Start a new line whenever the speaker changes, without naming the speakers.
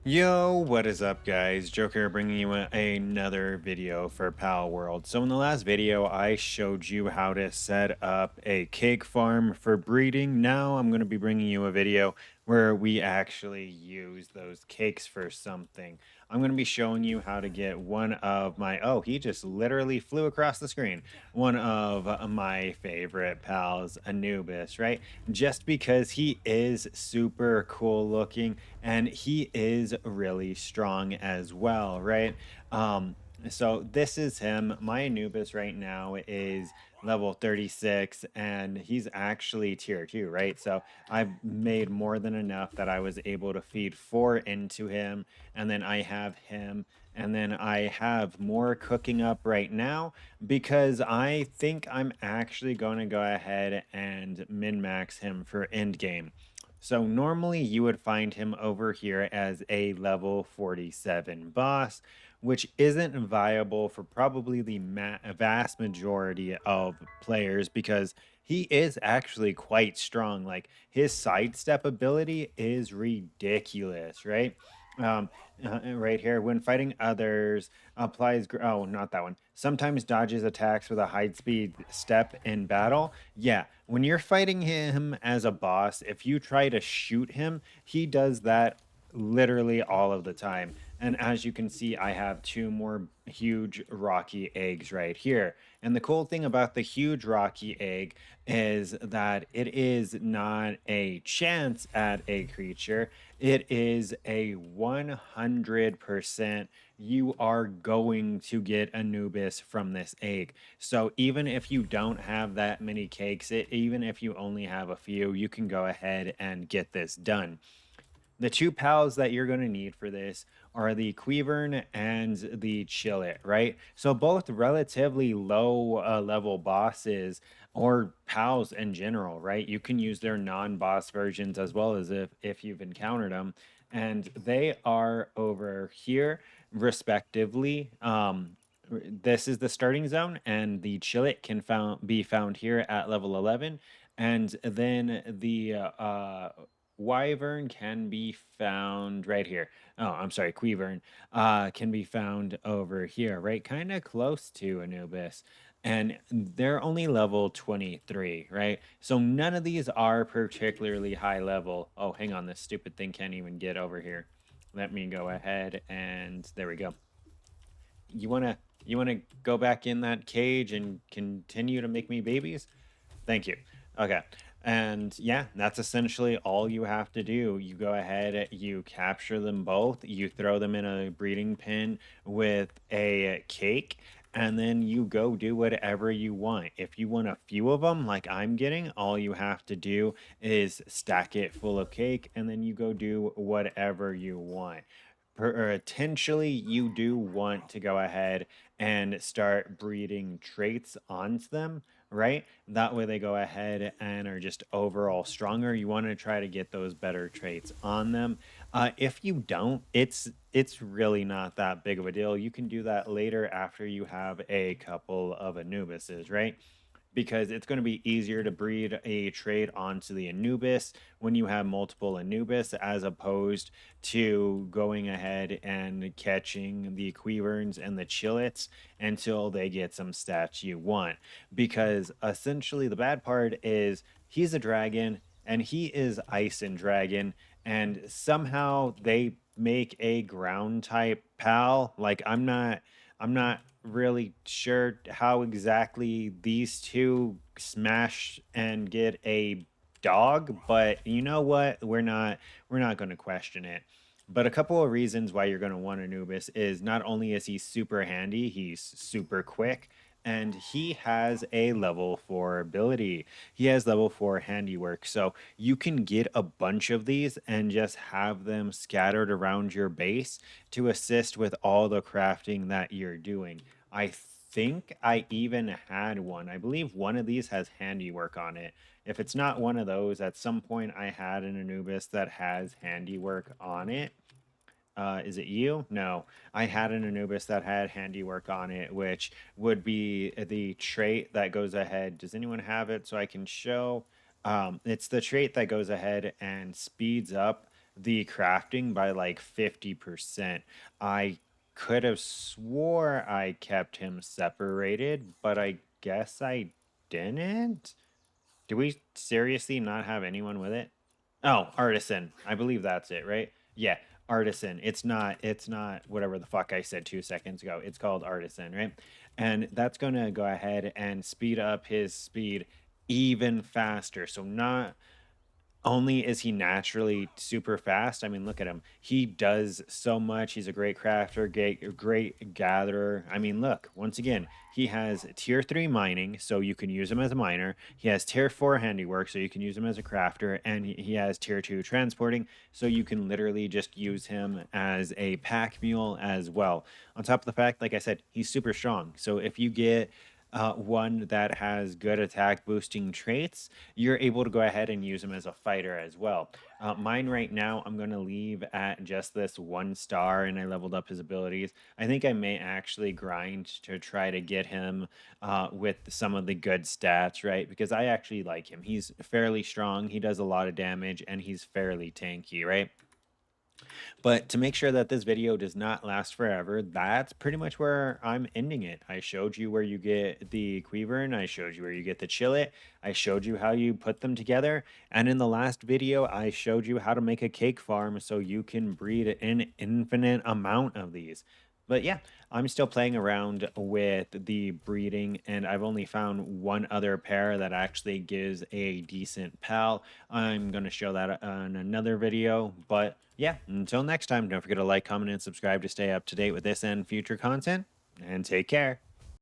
Yo, what is up, guys? Joker bringing you another video for Palworld. So in the last video, I showed you how to set up a cake farm for breeding. Now I'm going to be bringing you a video where we actually use those cakes for something. I'm going to be showing you how to get one of my, oh, he just literally flew across the screen. One of my favorite pals, Anubis, right? Just because he is super cool looking and he is really strong as well, right? Um, so this is him. My Anubis right now is level 36 and he's actually tier 2, right? So I've made more than enough that I was able to feed 4 into him, and then I have him, and then I have more cooking up right now because I think I'm actually going to go ahead and min max him for end game. So normally you would find him over here as a level 47 boss, which isn't viable for probably the vast majority of players because he is actually quite strong. Like his sidestep ability is ridiculous, right? Um, right here, when fighting others, applies. Oh, not that one. Sometimes dodges attacks with a high speed step in battle. Yeah, when you're fighting him as a boss, if you try to shoot him, he does that literally all of the time. And as you can see, I have two more huge rocky eggs right here. And the cool thing about the huge rocky egg is that it is not a chance at a creature, it is a 100% you are going to get Anubis from this egg. So even if you don't have that many cakes, even if you only have a few, you can go ahead and get this done. The two pals that you're going to need for this are the Quivern and the Chillet, right? So both relatively low level bosses or pals in general, right? You can use their non-boss versions as well as if you've encountered them, and they are over here respectively. This is the starting zone, and the Chillet can be found here at level 11, and then the Wyvern can be found right here. Oh, I'm sorry, Quivern can be found over here, right? Kind of close to Anubis. And they're only level 23, right? So none of these are particularly high level. Oh, hang on, this stupid thing can't even get over here. Let me go ahead and there we go. You wanna go back in that cage and continue to make me babies? Thank you. Okay. And yeah, that's essentially all you have to do. You go ahead, you capture them both, you throw them in a breeding pen with a cake, and then you go do whatever you want. If you want a few of them, like I'm getting, all you have to do is stack it full of cake, and then you go do whatever you want. Potentially, you do want to go ahead and start breeding traits onto them, right? That way they go ahead and are just overall stronger. You want to try to get those better traits on them. If you don't, it's really not that big of a deal. You can do that later after you have a couple of Anubises, right? Because it's going to be easier to breed a trait onto the Anubis when you have multiple Anubis as opposed to going ahead and catching the Queverns and the Chillets until they get some stats you want. Because essentially, the bad part is he's a dragon and he is Ice and Dragon, and somehow they make a ground type pal. Like, I'm not really sure how exactly these two smash and get a dog, but you know what? We're not going to question it. But a couple of reasons why you're going to want Anubis is not only is he super handy, he's super quick, and he has a level 4 ability. He has level 4 handiwork. So you can get a bunch of these and just have them scattered around your base to assist with all the crafting that you're doing. I think I even had one. I believe one of these has handiwork on it. If it's not one of those, at some point I had an Anubis that has handiwork on it. Is it you? No, I had an Anubis that had handiwork on it, which would be the trait that goes ahead. Does anyone have it so I can show? It's the trait that goes ahead and speeds up the crafting by like 50%. I could have swore I kept him separated, but I guess I didn't. Do we seriously not have anyone with it? Oh, artisan. I believe that's it, right? Yeah, artisan. It's not whatever the fuck I said 2 seconds ago. It's called artisan, right? And that's going to go ahead and speed up his speed even faster. So not only is he naturally super fast, I mean, look at him. He does so much. He's a great crafter, great gatherer. I mean, look, once again, he has tier 3 mining, so you can use him as a miner. He has tier 4 handiwork, so you can use him as a crafter. And he has tier 2 transporting, so you can literally just use him as a pack mule as well. On top of the fact, like I said, he's super strong. So if you get one that has good attack boosting traits, you're able to go ahead and use him as a fighter as well. Mine right now, I'm going to leave at just this 1 star, and I leveled up his abilities. I think I may actually grind to try to get him with some of the good stats, right? Because I actually like him. He's fairly strong, he does a lot of damage, and he's fairly tanky, right? But to make sure that this video does not last forever, that's pretty much where I'm ending it. I showed you where you get the Quivern, I showed you where you get the Chillet, I showed you how you put them together, and in the last video, I showed you how to make a cake farm so you can breed an infinite amount of these. But yeah, I'm still playing around with the breeding, and I've only found one other pair that actually gives a decent pal. I'm going to show that on another video. But yeah, until next time, don't forget to like, comment, and subscribe to stay up to date with this and future content. And take care.